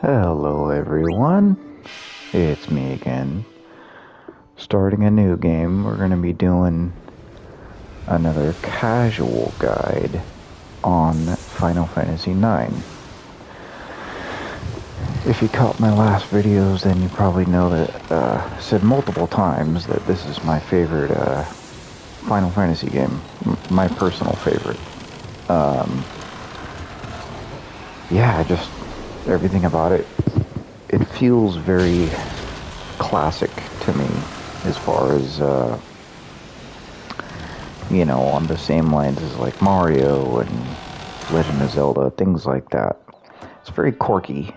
Hello everyone, it's me again. Starting a new game, we're going to be doing another casual guide on Final Fantasy IX. If you caught my last videos, then you probably know that I said multiple times that this is my favorite Final Fantasy game, my personal favorite. Yeah, just everything about it. It feels very classic to me as far as, on the same lines as like Mario and Legend of Zelda, things like that. It's very quirky,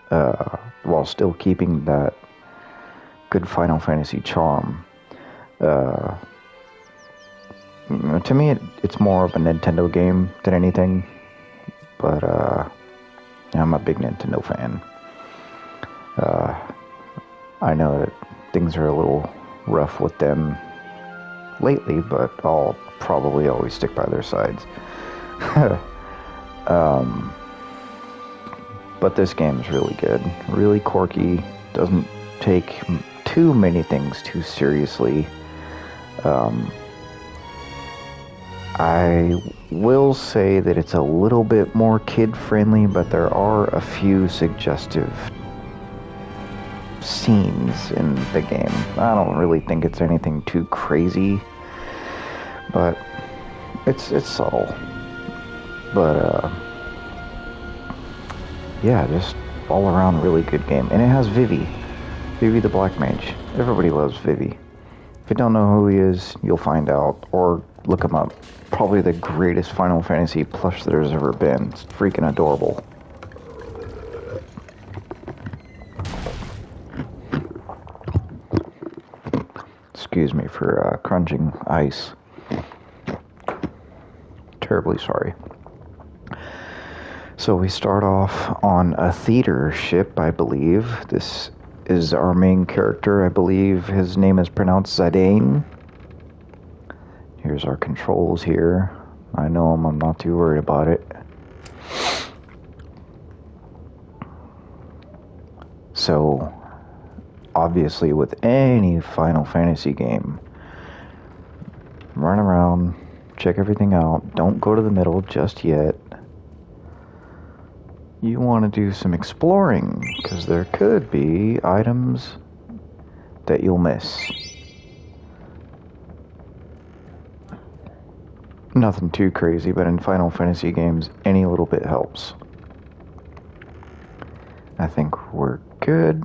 while still keeping that good Final Fantasy charm. To me, it's more of a Nintendo game than anything, but I'm a big Nintendo fan. I know that things are a little rough with them lately, but I'll probably always stick by their sides. But this game is really good, really quirky, doesn't take too many things too seriously. I will say that it's a little bit more kid-friendly, but there are a few suggestive scenes in the game. I don't really think it's anything too crazy, but it's subtle. But yeah, just all around really good game. And it has Vivi the Black Mage. Everybody loves Vivi. If you don't know who he is, you'll find out, or look him up. Probably the greatest Final Fantasy plush there's ever been. It's freaking adorable. Excuse me for crunching ice. Terribly sorry. So we start off on a theater ship, I believe. This is our main character. I believe his name is pronounced Zidane. Here's our controls here. I know him, I'm not too worried about it. So, obviously with any Final Fantasy game, run around, check everything out, don't go to the middle just yet. You want to do some exploring, because there could be items that you'll miss. Nothing too crazy, but in Final Fantasy games, any little bit helps. I think we're good.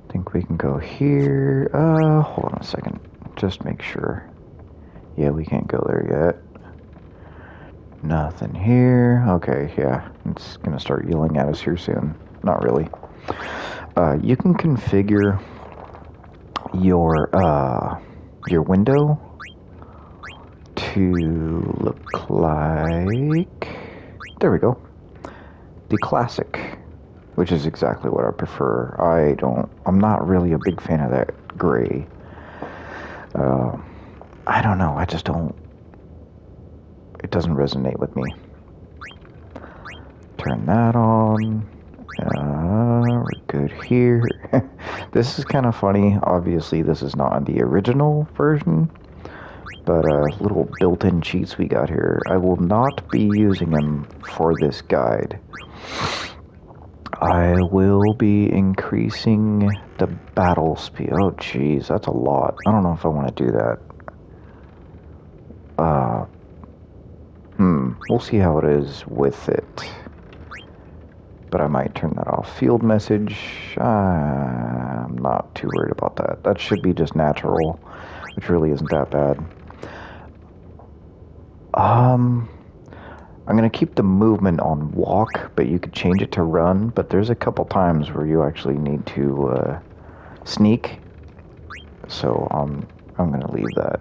I think we can go here. Hold on a second. Just make sure. Yeah, we can't go there yet. Nothing here. Okay, yeah. It's gonna start yelling at us here soon. Not really. You can configure your window to look like... There we go. The classic, which is exactly what I prefer. I'm not really a big fan of that gray. I don't know, I just don't... It doesn't resonate with me. Turn that on. We're good here. This is kind of funny. Obviously, this is not the original version, but little built-in cheats we got here. I will not be using them for this guide. I will be increasing the battle speed. Oh, jeez, that's a lot. I don't know if I want to do that. We'll see how it is with it. But I might turn that off. Field message, I'm not too worried about that. That should be just natural, which really isn't that bad. I'm gonna keep the movement on walk, but you could change it to run. But there's a couple times where you actually need to sneak, so I'm gonna leave that.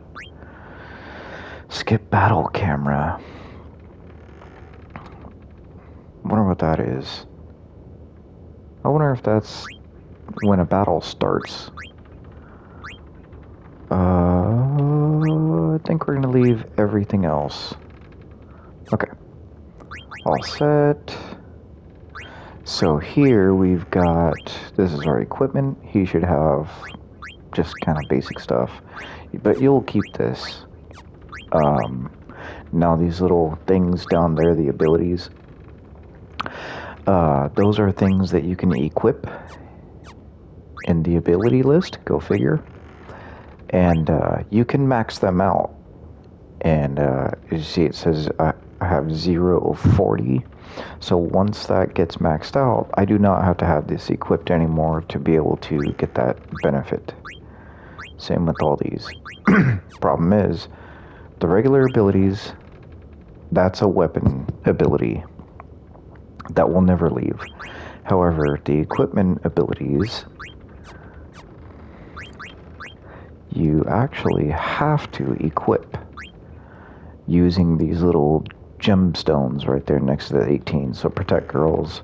Skip battle camera. Wonder what that is. I wonder if that's when a battle starts. I think we're gonna leave everything else. Okay. All set. So here we've got, this is our equipment. He should have just kind of basic stuff, but you'll keep this. Now these little things down there, the abilities, those are things that you can equip in the ability list, go figure. And you can max them out. And you see it says I have 0 of 40. So once that gets maxed out, I do not have to have this equipped anymore to be able to get that benefit. Same with all these. Problem is, the regular abilities, that's a weapon ability that will never leave. However, the equipment abilities, you actually have to equip using these little gemstones right there next to the 18. So protect girls,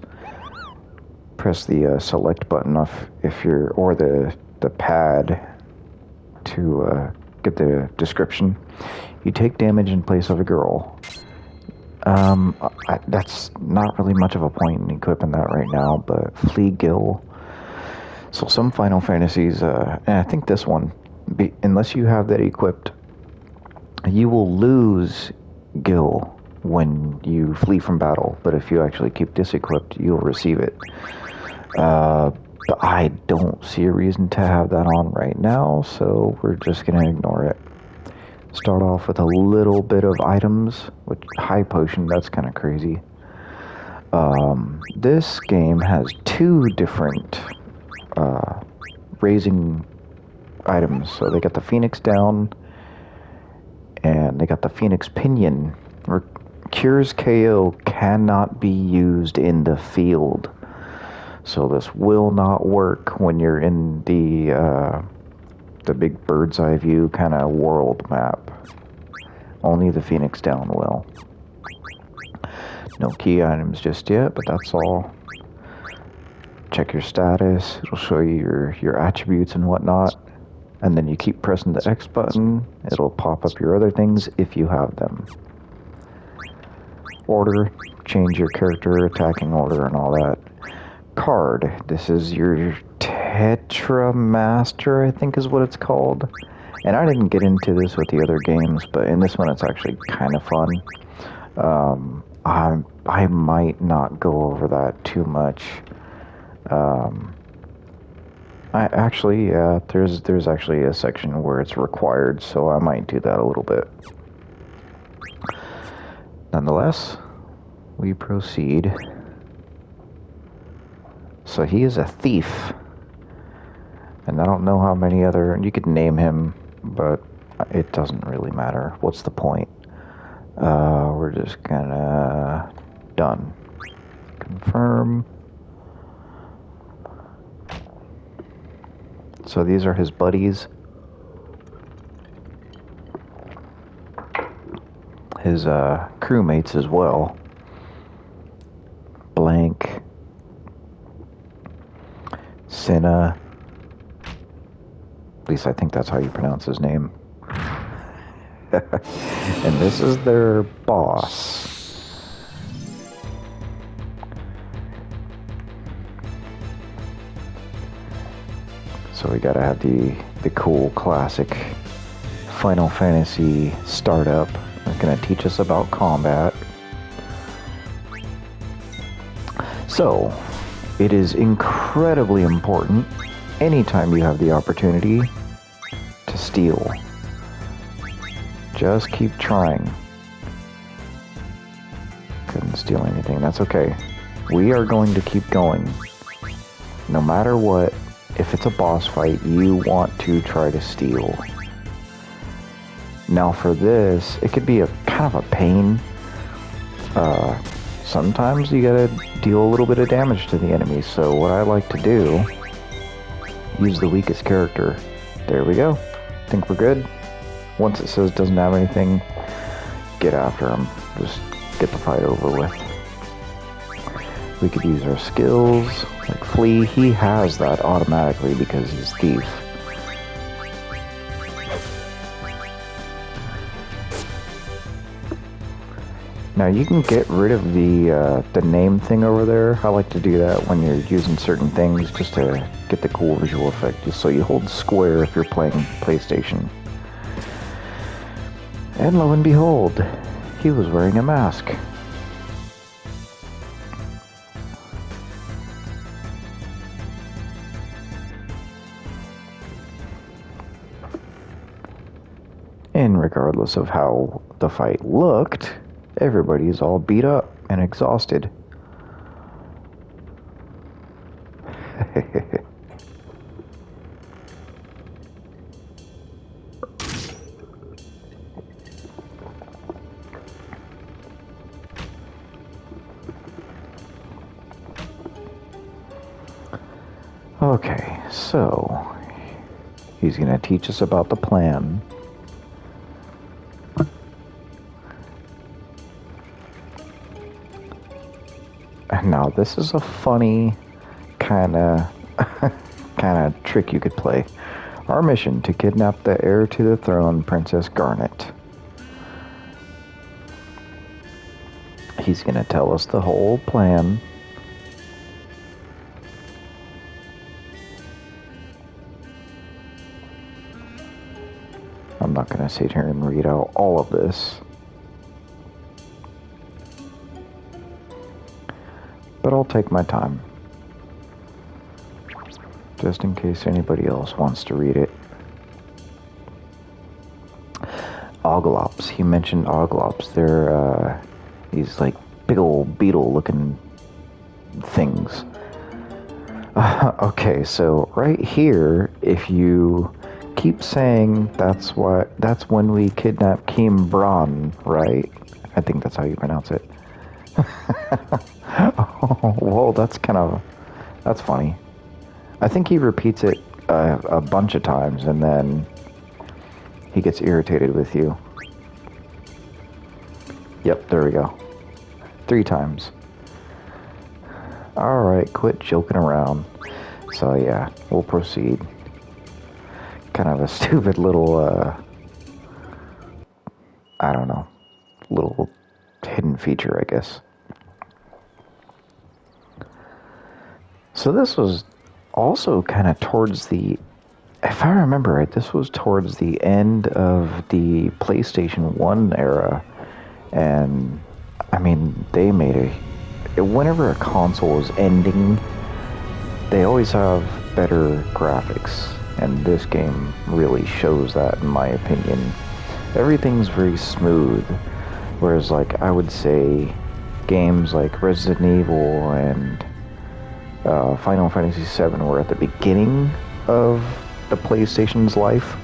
press the select button if you're, or the pad to get the description. You take damage in place of a girl. That's not really much of a point in equipping that right now, but Flea Gil. So some Final Fantasies, and I think this one, unless you have that equipped, you will lose Gil when you flee from battle, but if you actually keep this equipped, you'll receive it. But I don't see a reason to have that on right now, so we're just going to ignore it. Start off with a little bit of items, which high potion, that's kind of crazy. This game has 2 different raising items. So they got the Phoenix Down, and they got the Phoenix Pinion. Cures KO cannot be used in the field. So this will not work when you're in the big bird's eye view kind of world map. Only the Phoenix Down will. No key items just yet, but that's all. Check your status. It'll show you your attributes and whatnot. And then you keep pressing the X button. It'll pop up your other things if you have them. Order, change your character, attacking order, and all that. Card. This is your Tetra Master, I think is what it's called. And I didn't get into this with the other games, but in this one it's actually kind of fun. I might not go over that too much. There's actually a section where it's required, so I might do that a little bit. Nonetheless, we proceed. So he is a thief. And I don't know how many other... You could name him, but it doesn't really matter. What's the point? We're just gonna... Done. Confirm. So these are his buddies. His crewmates as well. Blank. Cinna. At least I think that's how you pronounce his name. And this is their boss. So we gotta have the cool classic Final Fantasy startup. It's gonna teach us about combat. So, it is incredibly important anytime you have the opportunity to steal. Just keep trying. Couldn't steal anything, that's okay. We are going to keep going. No matter what, if it's a boss fight, you want to try to steal. Now for this, it could be a kind of a pain. Sometimes you gotta deal a little bit of damage to the enemy, so what I like to do, use the weakest character. There we go. Think we're good. Once it says doesn't have anything, get after him. Just get the fight over with. We could use our skills, like Flea. He has that automatically because he's Thief. Now you can get rid of the name thing over there. I like to do that when you're using certain things just to get the cool visual effect. Just so you hold square if you're playing PlayStation. And lo and behold, he was wearing a mask. And regardless of how the fight looked, everybody's all beat up and exhausted. Okay, so he's gonna teach us about the plan. Now this is a funny kind of trick you could play. Our mission: to kidnap the heir to the throne, Princess Garnet. He's gonna tell us the whole plan. I'm not gonna sit here and read out all of this, but I'll take my time, just in case anybody else wants to read it. Oglops. He mentioned Oglops. They're, these, like, big old beetle-looking things. Okay, so right here, if you keep saying that's when we kidnapped Kim Bron, right? I think that's how you pronounce it. Oh, whoa, that's funny. I think he repeats it a bunch of times and then he gets irritated with you. Yep, there we go. 3 times. Alright, quit joking around. So yeah, we'll proceed. Kind of a stupid little, I don't know, little hidden feature, I guess. So this was also kind of towards the, if I remember right, this was towards the end of the PlayStation 1 era. And, I mean, they made whenever a console is ending, they always have better graphics. And this game really shows that, in my opinion. Everything's very smooth. Whereas, like, I would say games like Resident Evil and Final Fantasy VII were at the beginning of the PlayStation's life.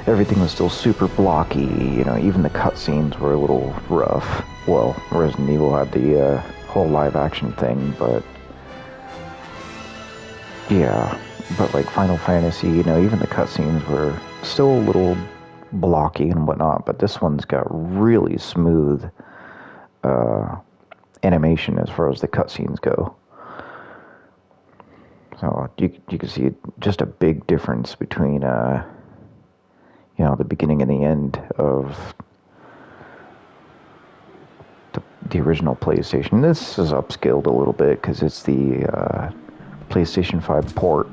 Everything was still super blocky, you know, even the cutscenes were a little rough. Well, Resident Evil had the whole live action thing, but yeah. But like Final Fantasy, you know, even the cutscenes were still a little blocky and whatnot, but this one's got really smooth animation as far as the cutscenes go. So you can see just a big difference between you know, the beginning and the end of the original PlayStation. This is upscaled a little bit because it's the PlayStation 5 port.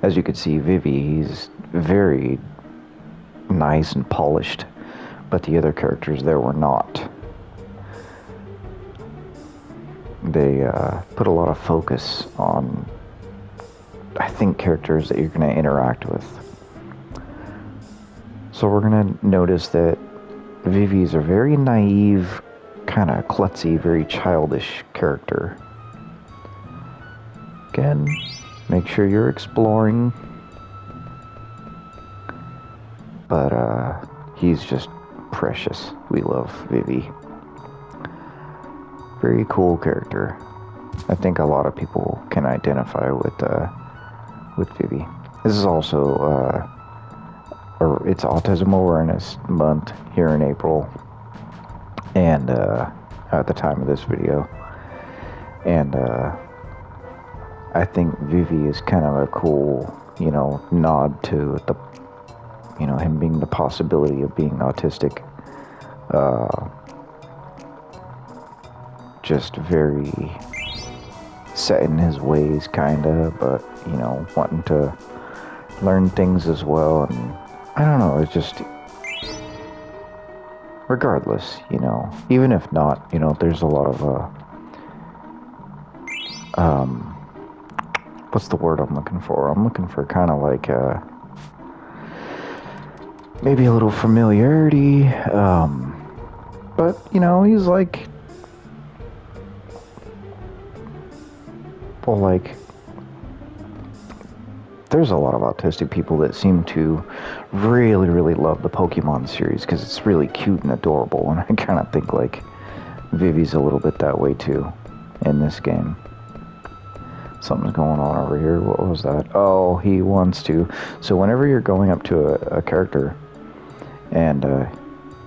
As you can see, Vivi, he's very nice and polished, but the other characters there were not. They put a lot of focus on, I think, characters that you're going to interact with. So we're going to notice that Vivi is a very naive, kind of klutzy, very childish character. Again, make sure you're exploring. But he's just precious. We love Vivi. Very cool character. I think a lot of people can identify with Vivi. This is also it's Autism Awareness Month here in April, and at the time of this video, and I think Vivi is kind of a cool, you know, nod to the, you know, him being the possibility of being autistic. just very set in his ways, kinda, but, you know, wanting to learn things as well, and I don't know, it's just, regardless, you know, even if not, you know, there's a lot of, what's the word I'm looking for? I'm looking for kind of like, maybe a little familiarity, but, you know, he's like, well, like, there's a lot of autistic people that seem to really, really love the Pokemon series because it's really cute and adorable, and I kind of think, like, Vivi's a little bit that way, too, in this game. Something's going on over here. What was that? Oh, he wants to. So whenever you're going up to a character, and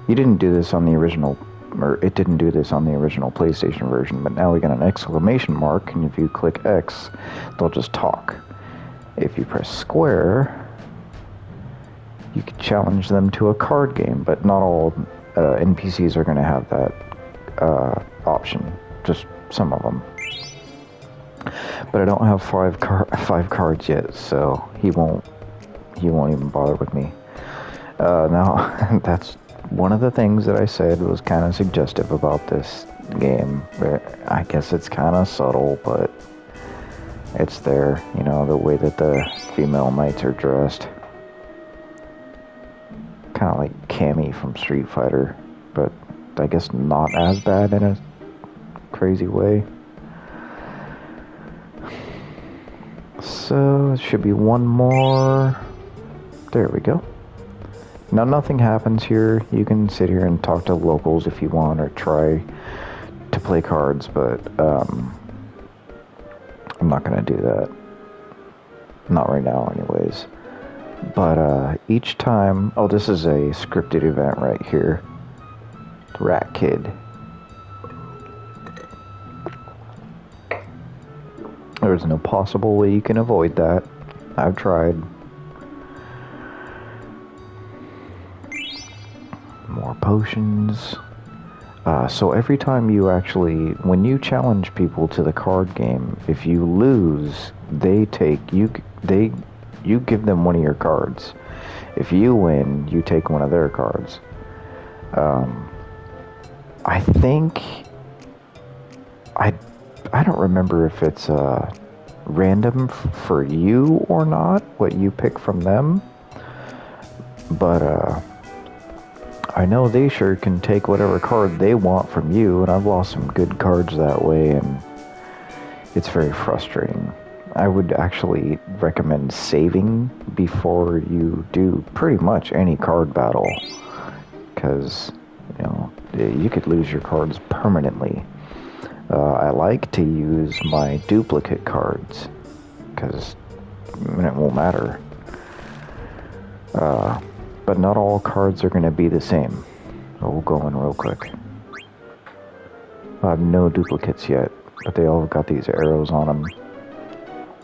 you didn't do this on the original, or it didn't do this on the original PlayStation version, but now we got an exclamation mark, and if you click X, they'll just talk. If you press square, you can challenge them to a card game, but not all NPCs are going to have that option. Just some of them. But I don't have five cards yet, so he won't even bother with me. Now, that's one of the things that I said was kind of suggestive about this game. I guess it's kind of subtle, but it's there, you know, the way that the female knights are dressed. Kind of like Cammy from Street Fighter, but I guess not as bad in a crazy way. So, it should be one more. There we go. Now, nothing happens here. You can sit here and talk to locals if you want, or try to play cards, but I'm not going to do that. Not right now, anyways. But each time... Oh, this is a scripted event right here. Rat Kid. There's no possible way you can avoid that. I've tried. More potions. So every time you actually, when you challenge people to the card game, if you lose, they take you give them one of your cards. If you win, you take one of their cards. I think I don't remember if it's random for you or not, what you pick from them, but I know they sure can take whatever card they want from you, and I've lost some good cards that way, and it's very frustrating. I would actually recommend saving before you do pretty much any card battle, because, you know, you could lose your cards permanently. I like to use my duplicate cards, because it won't matter. But not all cards are going to be the same. So we'll go in real quick. I have no duplicates yet, but they all got these arrows on them.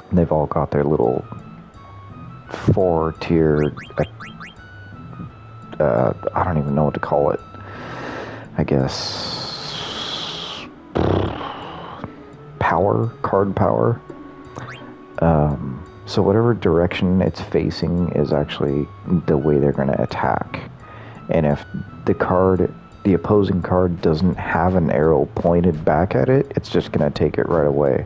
And they've all got their little 4-tiered, I don't even know what to call it. I guess card power. So whatever direction it's facing is actually the way they're going to attack. And if the opposing card doesn't have an arrow pointed back at it, it's just going to take it right away.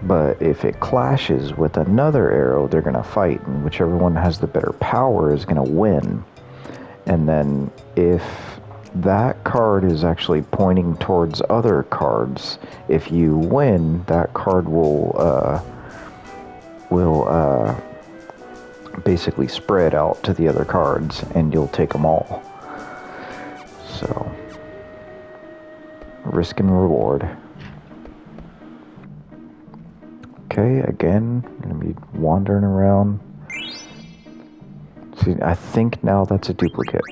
But if it clashes with another arrow, they're going to fight, and whichever one has the better power is going to win. And then if that card is actually pointing towards other cards, if you win, that card will basically spread out to the other cards, and you'll take them all. So, risk and reward. Okay, again, I'm gonna be wandering around. See, I think now that's a duplicate.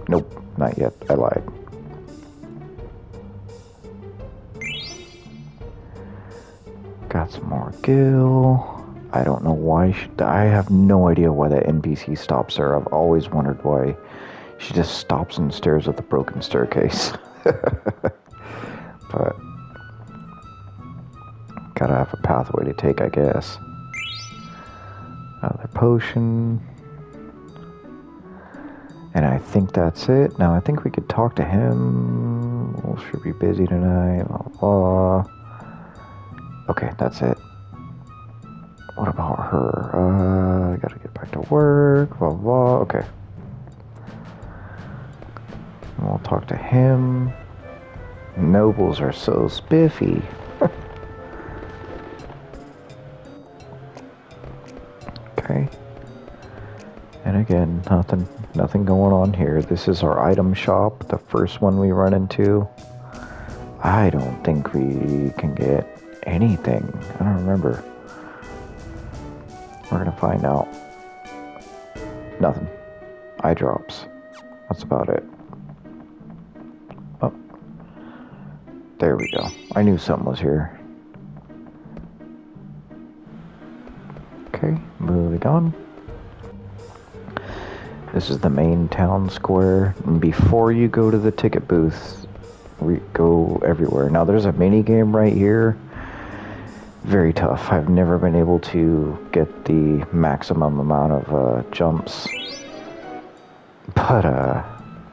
Nope, not yet. I lied. Got some more gil. I don't know why. I have no idea why that NPC stops there. I've always wondered why She just stops and stares at the broken staircase. But gotta have a pathway to take, I guess. Another potion. And I think that's it. Now I think we could talk to him. We should be busy tonight. Blah, blah. Okay, that's it. What about her? I gotta get back to work. Blah, blah. Okay. And we'll talk to him. Nobles are so spiffy. Okay. And again, nothing going on here. This is our item shop, the first one we run into. I don't think we can get anything. I don't remember. We're gonna find out. Nothing. Eye drops. That's about it. Oh. There we go. I knew something was here. Okay, moving on. This is the main town square. And before you go to the ticket booth, we go everywhere. Now there's a mini game right here. Very tough. I've never been able to get the maximum amount of jumps. But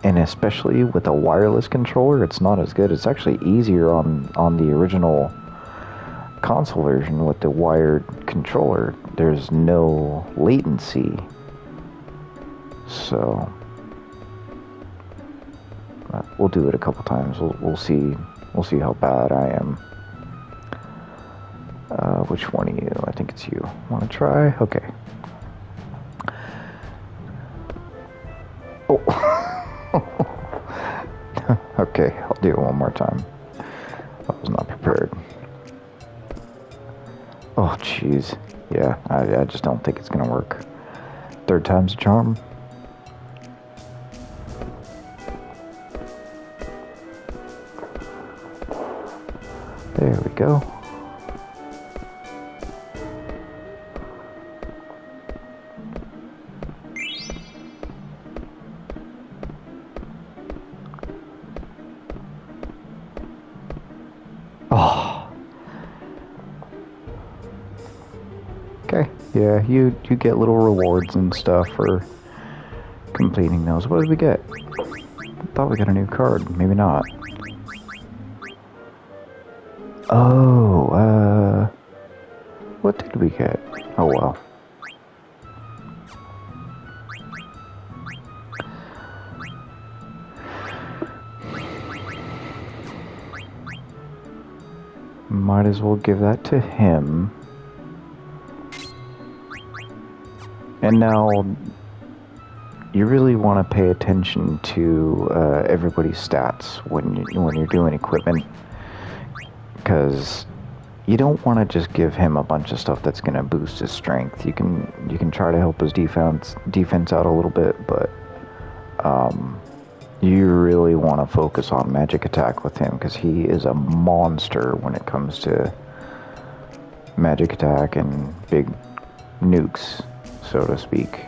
and especially with a wireless controller, it's not as good. It's actually easier on the original console version with the wired controller. There's no latency. So we'll do it a couple times. We'll see how bad I am. Which one of you? I think it's you. Want to try? Okay. Oh. Okay, I'll do it one more time. I was not prepared. Oh, jeez. Yeah, I just don't think it's gonna work. Third time's a charm. There we go. Oh. Okay. Yeah, you get little rewards and stuff for completing those. What did we get? I thought we got a new card. Maybe not. Oh, what did we get? Oh well. Might as well give that to him. And now, you really want to pay attention to everybody's stats when you're doing equipment, because you don't want to just give him a bunch of stuff that's going to boost his strength. You can try to help his defense out a little bit, but you really want to focus on magic attack with him, because he is a monster when it comes to magic attack and big nukes, so to speak.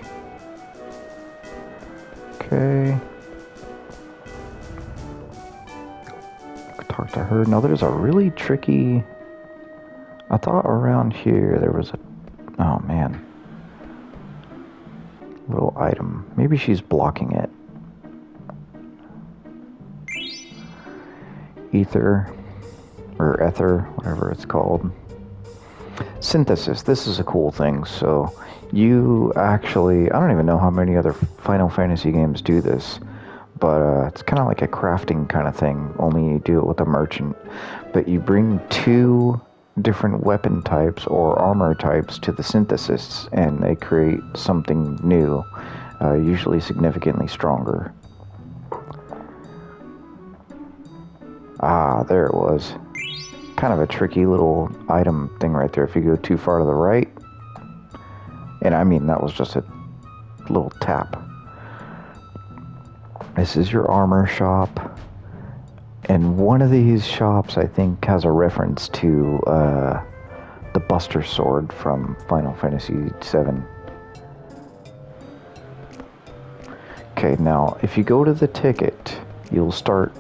Okay. Talk to her. Now there's a really tricky... I thought around here there was a... Oh man. Little item. Maybe she's blocking it. Ether. Or ether, whatever it's called. Synthesis. This is a cool thing. So you actually... I don't even know how many other Final Fantasy games do this. But it's kind of like a crafting kind of thing, only you do it with a merchant. But you bring two different weapon types or armor types to the synthesis, and they create something new, usually significantly stronger. Ah, there it was. Kind of a tricky little item thing right there if you go too far to the right. And I mean, that was just a little tap. This is your armor shop, and one of these shops I think has a reference to the Buster Sword from Final Fantasy VII. Okay, now if you go to the ticket, you'll start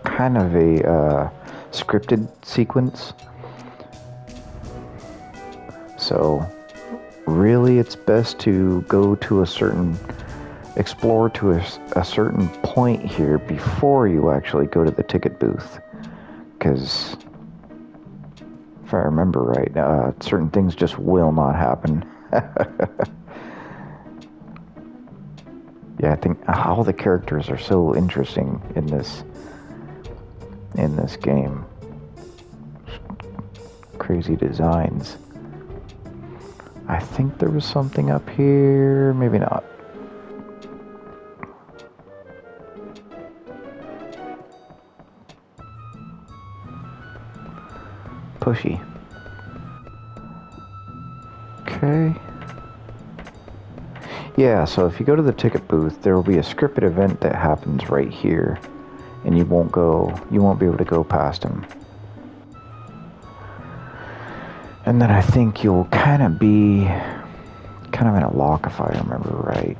kind of a scripted sequence. So really it's best to go to explore to a certain point here before you actually go to the ticket booth. Because if I remember right, certain things just will not happen. Yeah, I think all the characters are so interesting in this game. Crazy designs. I think there was something up here, maybe not. Pushy. Okay. Yeah, so if you go to the ticket booth, there will be a scripted event that happens right here, and you won't be able to go past him. And then I think you'll kind of be in a lock, if I remember right.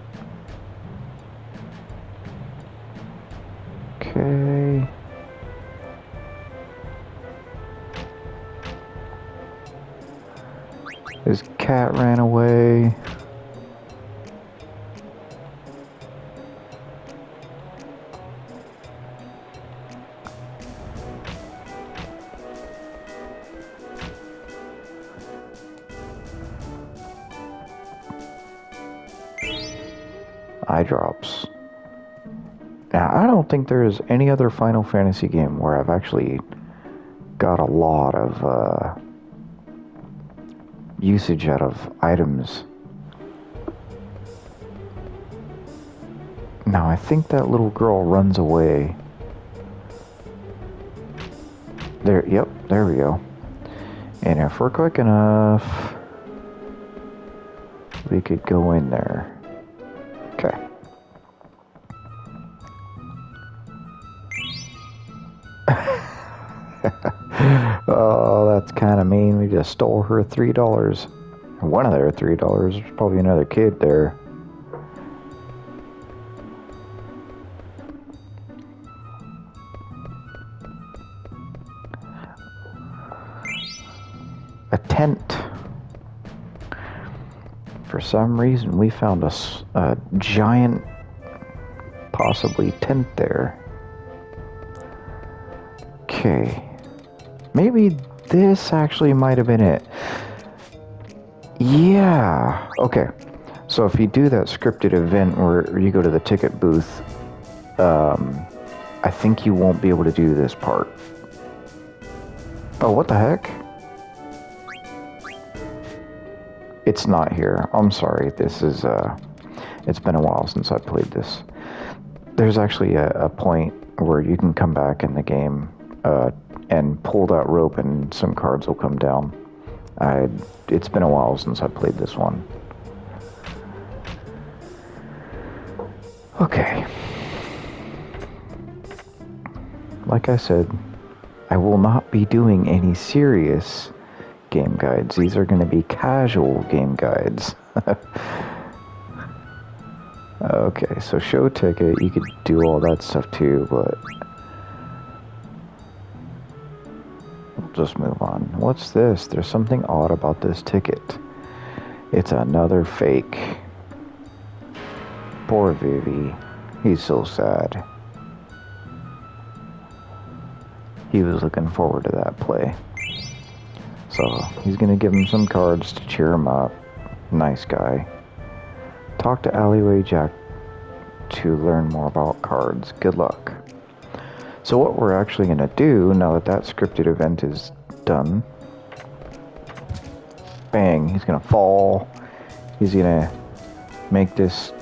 Okay. His cat ran away. Eye drops. Now, I don't think there is any other Final Fantasy game where I've actually got a lot of usage out of items. Now, I think that little girl runs away. There, yep, there we go. And if we're quick enough, we could go in there. Okay. Oh, that's kind of mean. We just stole her $3. One of their $3. There's probably another kid there. A tent. For some reason, we found a giant, possibly tent there. Okay. Maybe this actually might have been it. Yeah. Okay. So if you do that scripted event where you go to the ticket booth, I think you won't be able to do this part. Oh, what the heck? It's not here. I'm sorry. This is, it's been a while since I played this. There's actually a point where you can come back in the game, and pull that rope and some cards will come down. It's been a while since I played this one. Okay. Like I said, I will not be doing any serious game guides. These are going to be casual game guides. Okay, so show ticket, you could do all that stuff too, but we'll just move on. What's this? There's something odd about this ticket. It's another fake. Poor Vivi. He's so sad. He was looking forward to that play. So, he's gonna give him some cards to cheer him up. Nice guy. Talk to Alleyway Jack to learn more about cards. Good luck. So what we're actually gonna do, now that that scripted event is done, bang, he's gonna fall. He's gonna make this,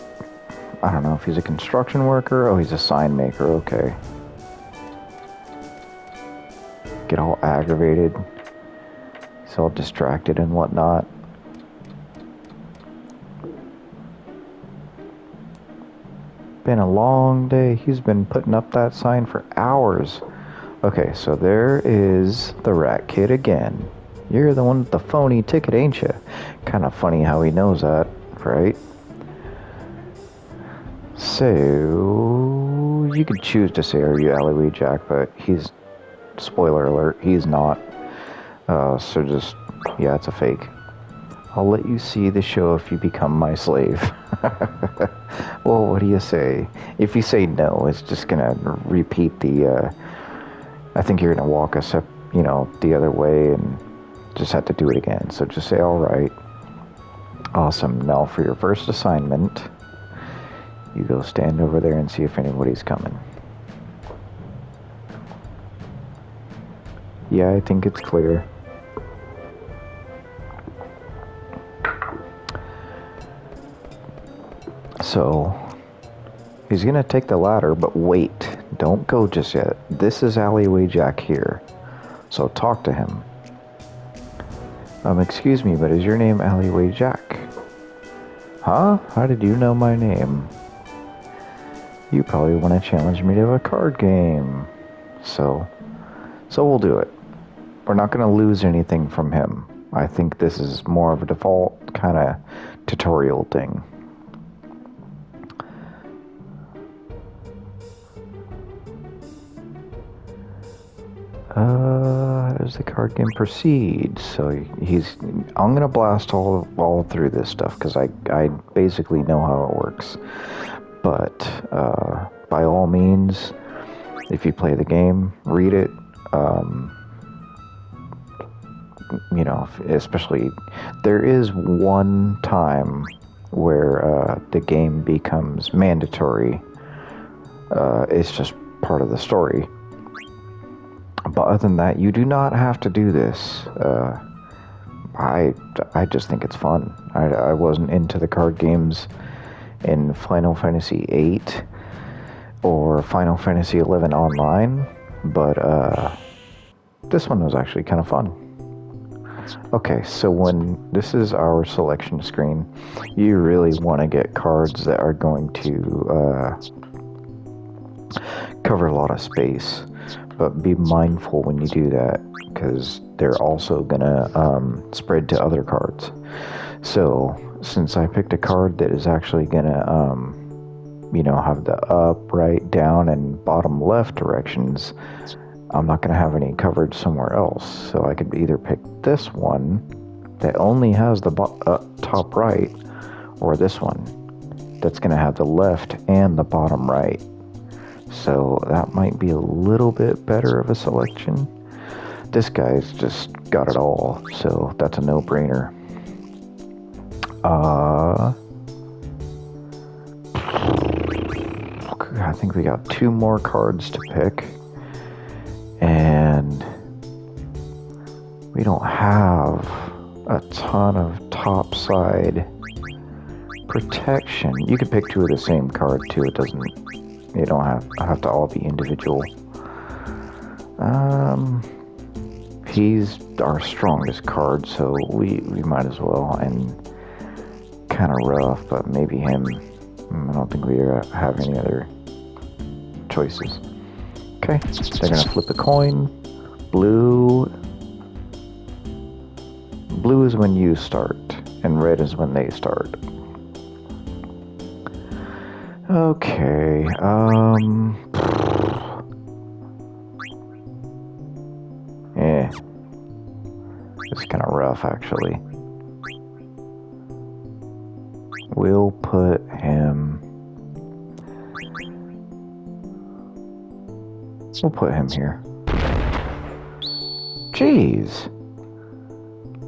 I don't know if he's a construction worker. Oh, he's a sign maker, okay. Get all aggravated. He's all distracted and whatnot. Been a long day. He's been putting up that sign for hours. Okay, so there is the rat kid again. You're the one with the phony ticket, ain't you? Kind of funny how he knows that, right? So, you could choose to say, are you Alleyway Jack, but he's, spoiler alert, he's not. So just, yeah, it's a fake. I'll let you see the show if you become my slave. Well, what do you say? If you say no, it's just gonna repeat the, I think you're gonna walk us up, you know, the other way and just have to do it again. So just say, alright. Awesome. Now for your first assignment, you go stand over there and see if anybody's coming. Yeah, I think it's clear. So, he's gonna take the ladder, but wait. Don't go just yet. This is Alleyway Jack here. So talk to him. Excuse me, but is your name Alleyway Jack? Huh? How did you know my name? You probably want to challenge me to a card game. So we'll do it. We're not going to lose anything from him. I think this is more of a default kind of tutorial thing. How does the card game proceed? So I'm gonna blast all through this stuff because I basically know how it works. But by all means, if you play the game, read it. You know, especially there is one time where the game becomes mandatory. It's just part of the story. But other than that, you do not have to do this. I just think it's fun. I wasn't into the card games in Final Fantasy VIII or Final Fantasy XI Online, but this one was actually kind of fun. Okay, so when this is our selection screen, you really want to get cards that are going to cover a lot of space. But be mindful when you do that, because they're also gonna spread to other cards. So, since I picked a card that is actually gonna, you know, have the up, right, down, and bottom left directions, I'm not gonna have any coverage somewhere else. So I could either pick this one that only has the top right, or this one that's gonna have the left and the bottom right. So that might be a little bit better of a selection. This guy's just got it all, so that's a no-brainer. I think we got 2 more cards to pick. And we don't have a ton of topside protection. You could pick 2 of the same card too. You don't have to all be individual. He's our strongest card, so we might as well. And kind of rough, but maybe him. I don't think we have any other choices. Okay, they're gonna flip a coin. Blue is when you start, and red is when they start. Okay, it's kind of rough, actually. We'll put him here. Jeez.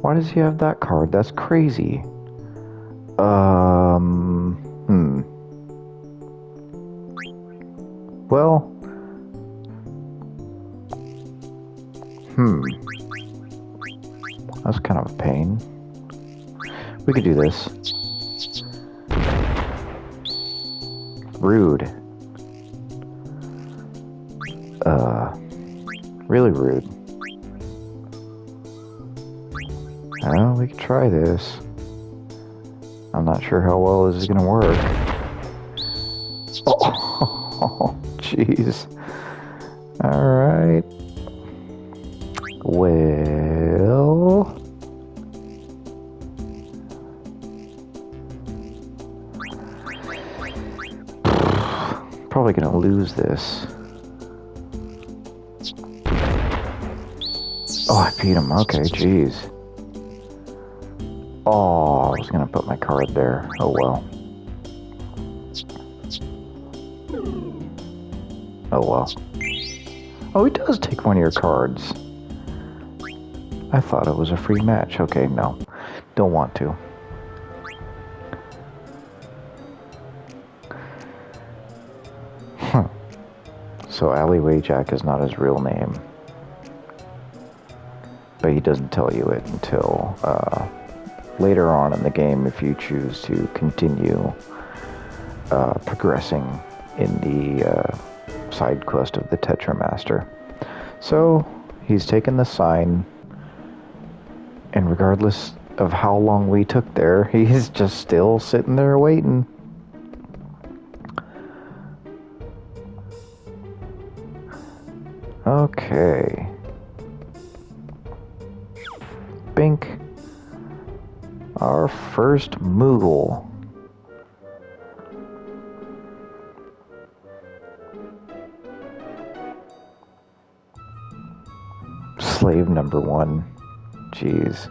Why does he have that card? That's crazy. Well, that's kind of a pain. We could do this. Rude. Really rude. Well, we could try this. I'm not sure how well this is gonna work. Oh, jeez. Alright. Well... this? Oh, I beat him. Okay, jeez. Oh, I was gonna put my card there. Oh well. Oh well. Oh, he does take one of your cards. I thought it was a free match. Okay, no. Don't want to. So Alleyway Jack is not his real name. But he doesn't tell you it until later on in the game if you choose to continue progressing in the side quest of the Tetramaster. So he's taken the sign, and regardless of how long we took there, he's just still sitting there waiting. Okay. Bink. Our first Moogle. Slave number 1. Jeez.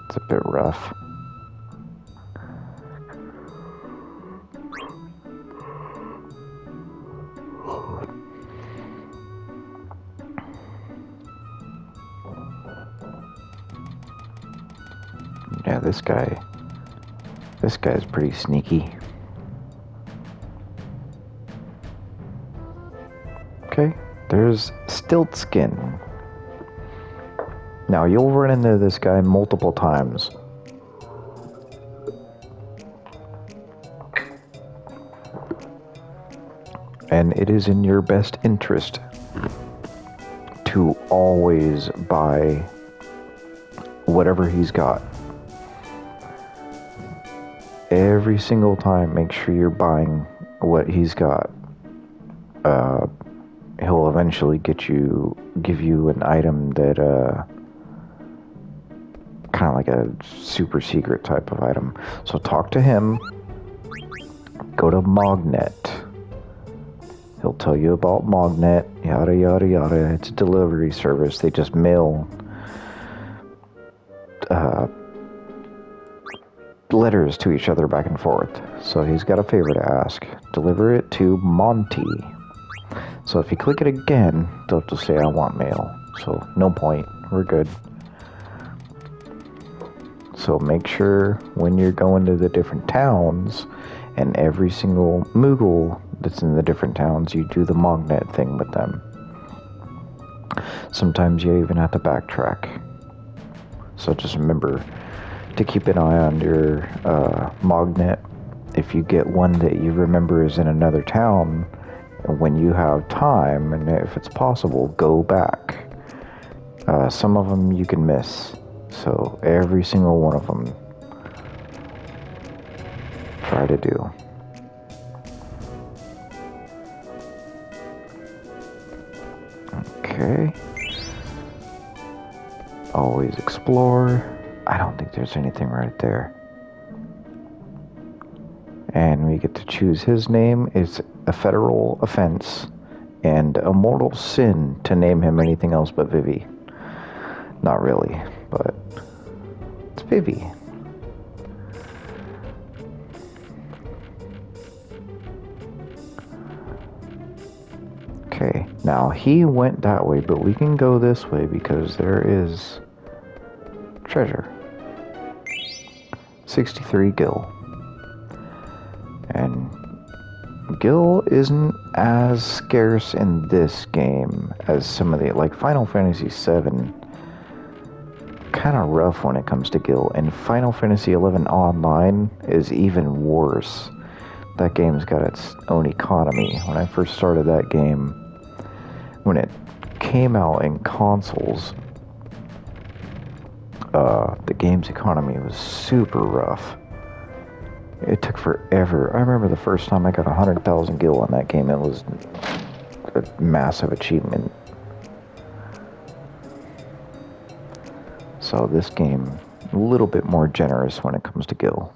It's a bit rough. Yeah, this guy's pretty sneaky. Okay, there's Stiltskin. Now, you'll run into this guy multiple times. And it is in your best interest to always buy whatever he's got. Every single time, make sure you're buying what he's got. He'll eventually give you an item that, kind of like a super secret type of item. So talk to him. Go to Mognet. He'll tell you about Mognet, yada yada yada. It's a delivery service. They just mail letters to each other back and forth. So he's got a favor to ask. Deliver it to Monty. So if you click it again, they'll just say I want mail. So no point. We're good. So make sure when you're going to the different towns and every single Moogle that's in the different towns, you do the Mognet thing with them. Sometimes you even have to backtrack. So just remember to keep an eye on your Mognet. If you get one that you remember is in another town, when you have time, and if it's possible, go back. Some of them you can miss. So every single one of them, try to do. Okay. Always explore. I don't think there's anything right there. And we get to choose his name. It's a federal offense and a mortal sin to name him anything else but Vivi. Not really, but it's Vivi. Okay, now he went that way, but we can go this way because there is treasure. 63 gil. And gil isn't as scarce in this game as some of the, like Final Fantasy VII, kind of rough when it comes to gil, and Final Fantasy XI Online is even worse. That game's got its own economy. When I first started that game, when it came out in consoles, the game's economy was super rough. It took forever. I remember the first time I got 100,000 gil on that game. It was a massive achievement. So this game, a little bit more generous when it comes to gil.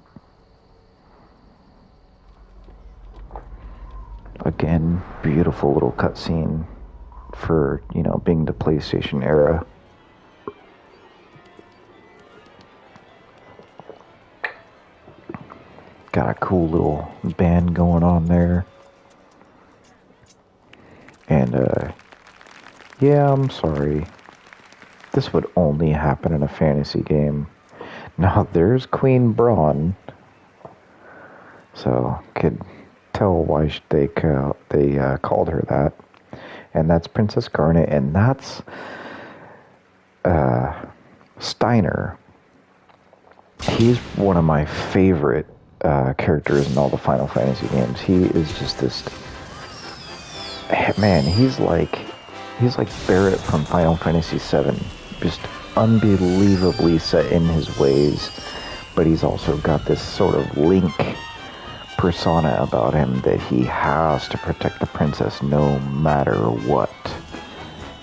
A Again, beautiful little cutscene for, you know, being the PlayStation era. Got a cool little band going on there. And, yeah, I'm sorry. This would only happen in a fantasy game. Now, there's Queen Braun. So, could tell why they called her that. And that's Princess Garnet, and that's Steiner. He's one of my favorite characters in all the Final Fantasy games. He is just this... Man, he's like Barrett from Final Fantasy VII. Just unbelievably set in his ways. But he's also got this sort of Link persona about him that he has to protect the princess no matter what.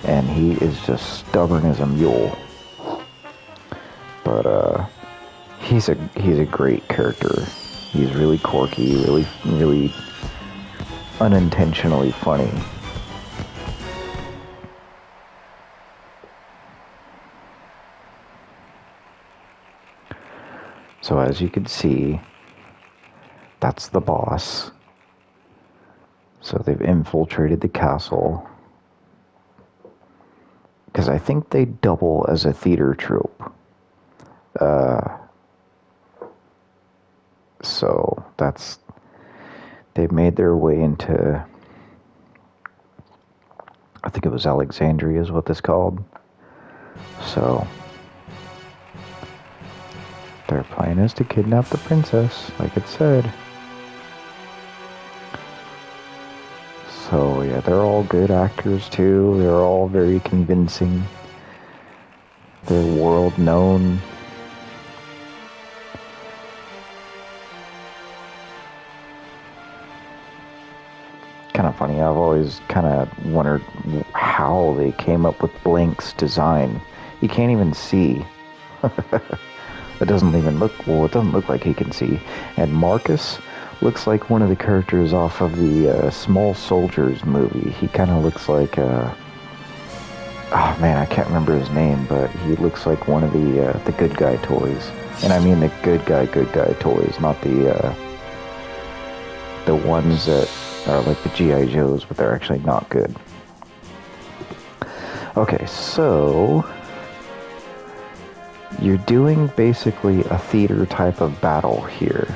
And he is just stubborn as a mule. But he's a great character. He's really quirky, really unintentionally funny. So as you can see, that's the boss. So they've infiltrated the castle. Because I think they double as a theater troupe. So that's... They've made their way into... I think it was Alexandria is what this called. So... Their plan is to kidnap the princess, like it said. So yeah, they're all good actors too. They're all very convincing. They're world known. Kind of funny, I've always kind of wondered how they came up with Blink's design. You can't even see. It doesn't even look, well, it doesn't look like he can see. And Marcus looks like one of the characters off of the Small Soldiers movie. He kind of looks like, oh man, I can't remember his name, but he looks like one of the good guy toys. And I mean the good guy toys, not the ones that are like the G.I. Joes, but they're actually not good. Okay, so... You're doing basically a theater type of battle here.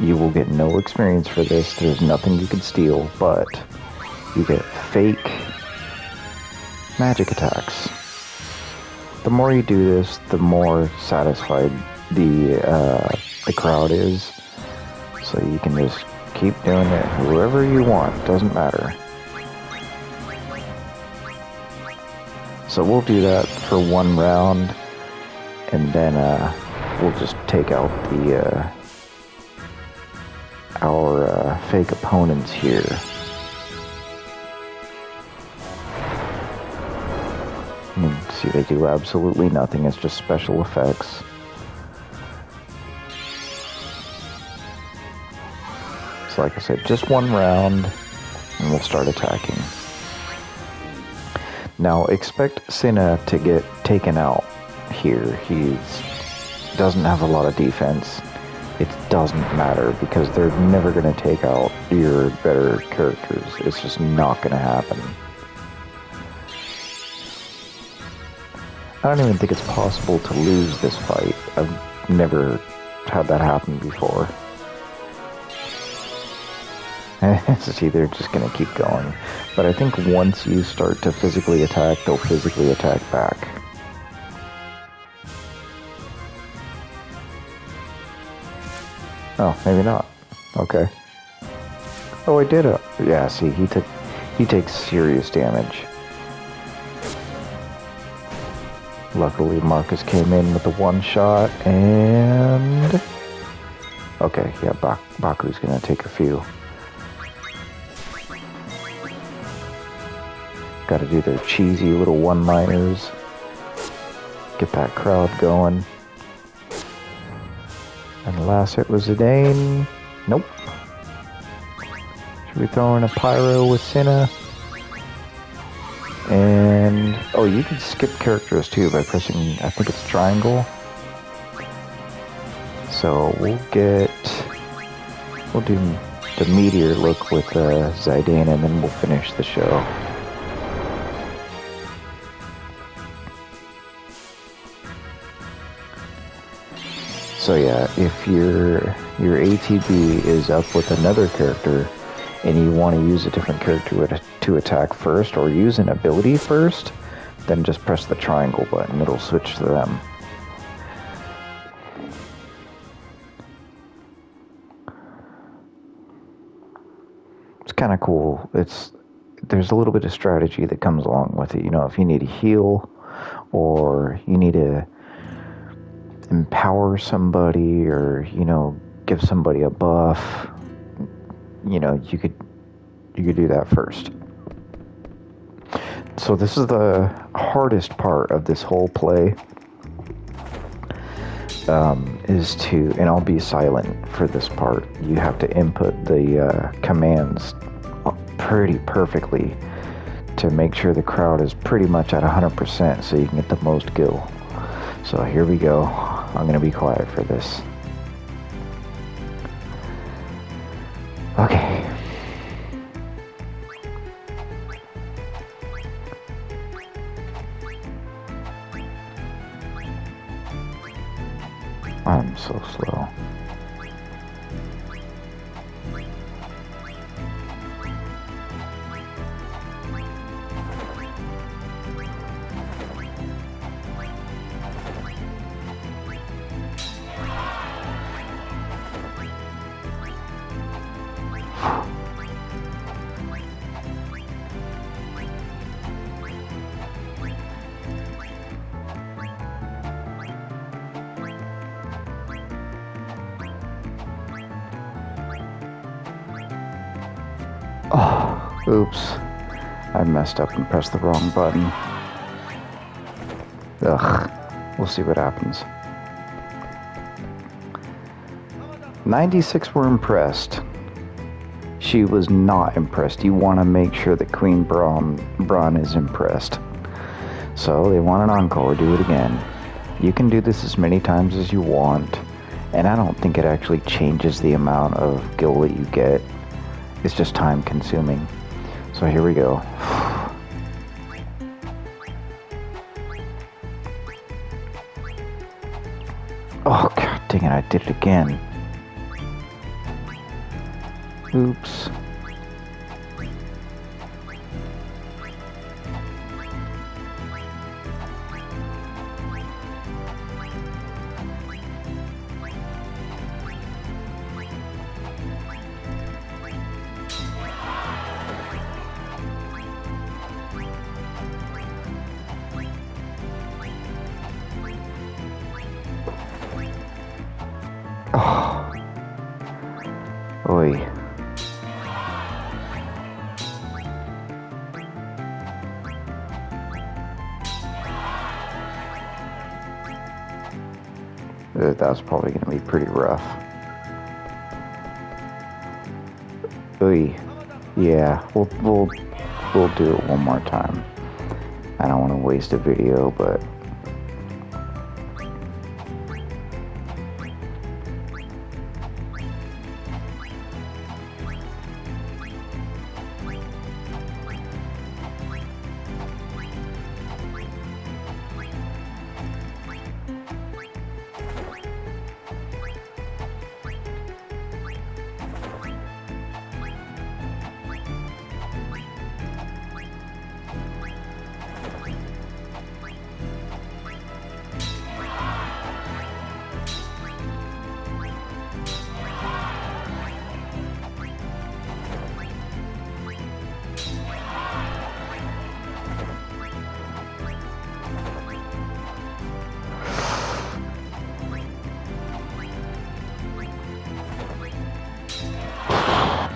You will get no experience for this. There's nothing you can steal, but you get fake magic attacks. The more you do this, the more satisfied the crowd is. So you can just keep doing it whoever you want. Doesn't matter. So we'll do that for one round. And then we'll just take out our fake opponents here. You can see they do absolutely nothing. It's just special effects. So like I said, just one round, and we'll start attacking. Now expect Cinna to get taken out. Here, he doesn't have a lot of defense. It doesn't matter because they're never going to take out your better characters. It's just not going to happen. I don't even think it's possible to lose this fight. I've never had that happen before. See, they're just going to keep going. But I think once you start to physically attack, they'll physically attack back. Oh, maybe not. Okay. Oh, I did it. Yeah, see, he takes serious damage. Luckily, Marcus came in with the one shot, and... Okay, yeah, Baku's gonna take a few. Gotta do their cheesy little one-liners. Get that crowd going. And the last hit was Zidane. Nope. Should we throw in a pyro with Cinna? And oh, you can skip characters too by pressing, I think it's triangle. So we'll do the meteor look with Zidane, and then we'll finish the show. So yeah, if your ATB is up with another character and you want to use a different character to attack first, or use an ability first, then just press the triangle button. It'll switch to them. It's kind of cool. There's a little bit of strategy that comes along with it. You know, if you need a heal, or you need to empower somebody, or, you know, give somebody a buff, you know, you could do that first. So this is the hardest part of this whole play, and I'll be silent for this part. You have to input the commands pretty perfectly to make sure the crowd is pretty much at 100% so you can get the most gil. So here we go. I'm gonna be quiet for this. Okay. I'm so slow. Oh, oops. I messed up and pressed the wrong button. Ugh. We'll see what happens. 96 were impressed. She was not impressed. You want to make sure that Queen Braun is impressed. So they want an encore. Do it again. You can do this as many times as you want, and I don't think it actually changes the amount of gil that you get. It's just time consuming. So here we go. Oh, god dang it, I did it again. Oops. Oh. Oi. That's probably going to be pretty rough. Oi. Yeah, we'll do it one more time. I don't want to waste a video, but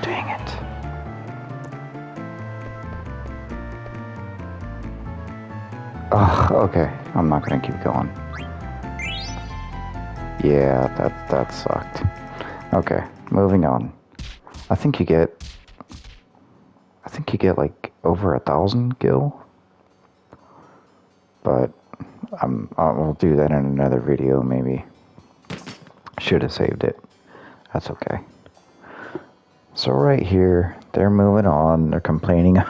dang it. Ugh, okay, I'm not gonna keep going. Yeah, that sucked. Okay, moving on. I think you get I think you get like over 1,000 gil. But I'll do that in another video maybe. Should have saved it. That's okay. So right here, they're moving on. They're complaining.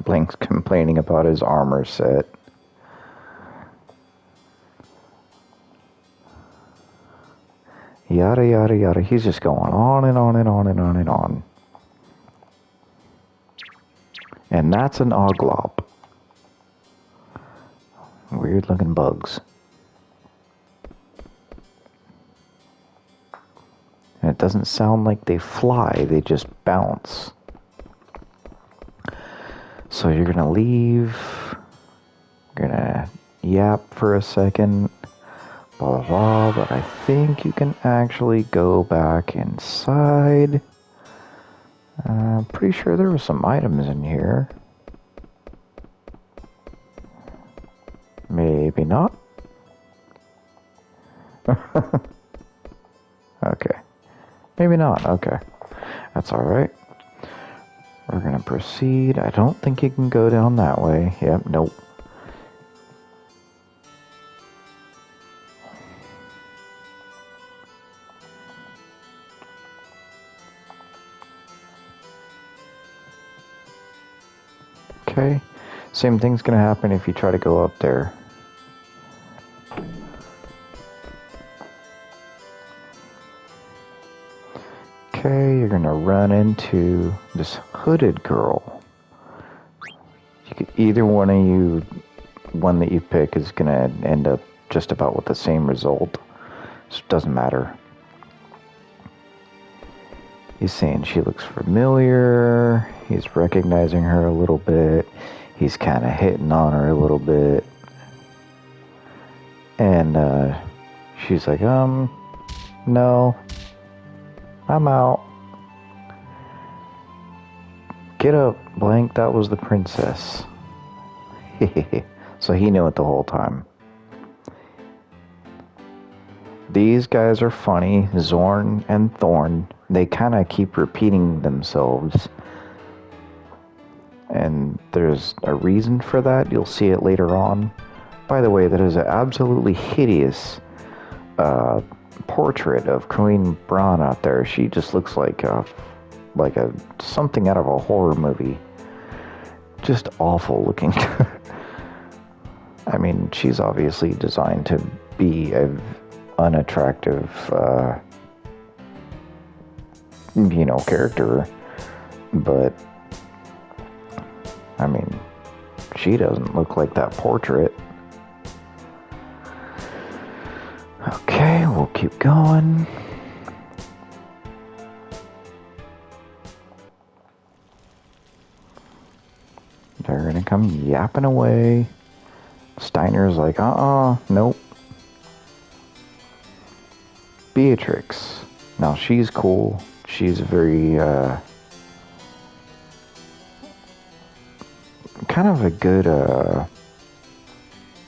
Blink's complaining about his armor set. Yada yada yada. He's just going on and on and on and on and on. And that's an Oglop. Weird looking bugs. And it doesn't sound like they fly, they just bounce. So you're gonna leave. You're gonna yap for a second. Blah blah blah. But I think you can actually go back inside. I'm pretty sure there were some items in here. Maybe not. Okay. Maybe not. Okay. That's alright. We're gonna proceed. I don't think you can go down that way. Yep, nope. Okay. Same thing's gonna happen if you try to go up there. Okay, you're gonna run into this hooded girl. Either one that you pick is gonna end up just about with the same result. So it doesn't matter. He's saying she looks familiar. He's recognizing her a little bit. He's kind of hitting on her a little bit. And she's like, no. I'm out. Get up, Blank. That was the princess. So he knew it the whole time. These guys are funny. Zorn and Thorn. They kind of keep repeating themselves. And there's a reason for that. You'll see it later on. By the way, that is an absolutely hideous portrait of Queen Braun out there. She just looks like something out of a horror movie. Just awful looking. I mean, she's obviously designed to be an unattractive, character, but I mean, she doesn't look like that portrait. Okay, we'll keep going. They're gonna come yapping away. Steiner's like, nope. Beatrix. Now she's cool. She's very, kind of a good,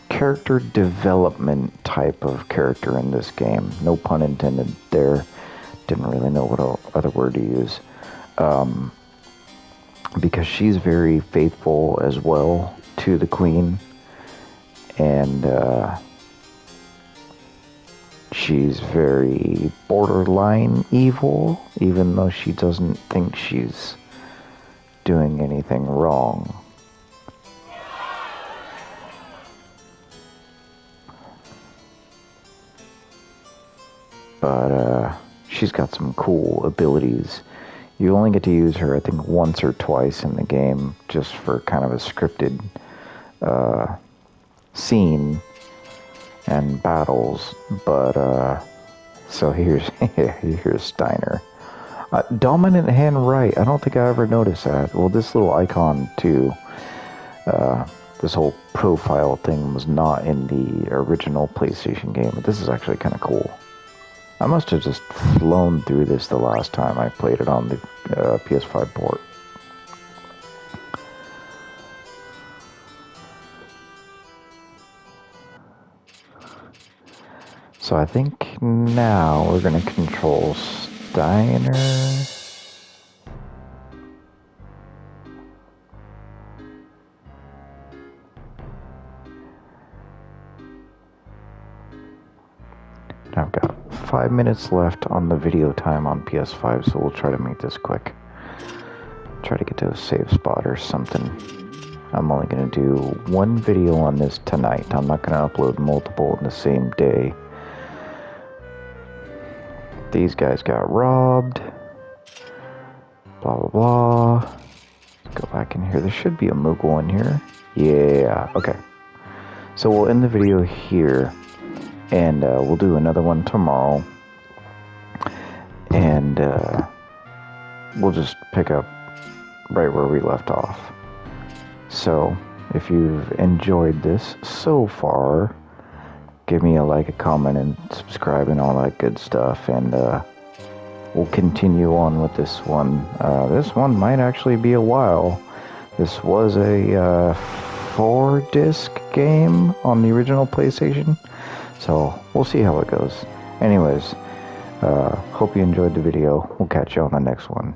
character development type of character in this game. No pun intended there. Didn't really know what other word to use. Because she's very faithful as well to the queen. And she's very borderline evil, even though she doesn't think she's doing anything wrong. But she's got some cool abilities. You only get to use her, I think, once or twice in the game, just for kind of a scripted scene and battles. But so here's Steiner. Dominant hand right. I don't think I ever noticed that. Well, this little icon too. This whole profile thing was not in the original PlayStation game, but this is actually kind of cool. I must have just flown through this the last time I played it on the PS5 port. So I think now we're going to control Steiner. I've got 5 minutes left on the video time on PS5, so we'll try to make this quick. Try to get to a safe spot or something. I'm only going to do one video on this tonight. I'm not going to upload multiple in the same day. These guys got robbed. Blah, blah, blah. Let's go back in here. There should be a Moogle in here. Yeah, okay. So we'll end the video here. And we'll do another one tomorrow. And we'll just pick up right where we left off. So, if you've enjoyed this so far, give me a like, a comment, and subscribe and all that good stuff. And we'll continue on with this one. This one might actually be a while. This was a 4-disc game on the original PlayStation. So, we'll see how it goes. Anyways, hope you enjoyed the video. We'll catch you on the next one.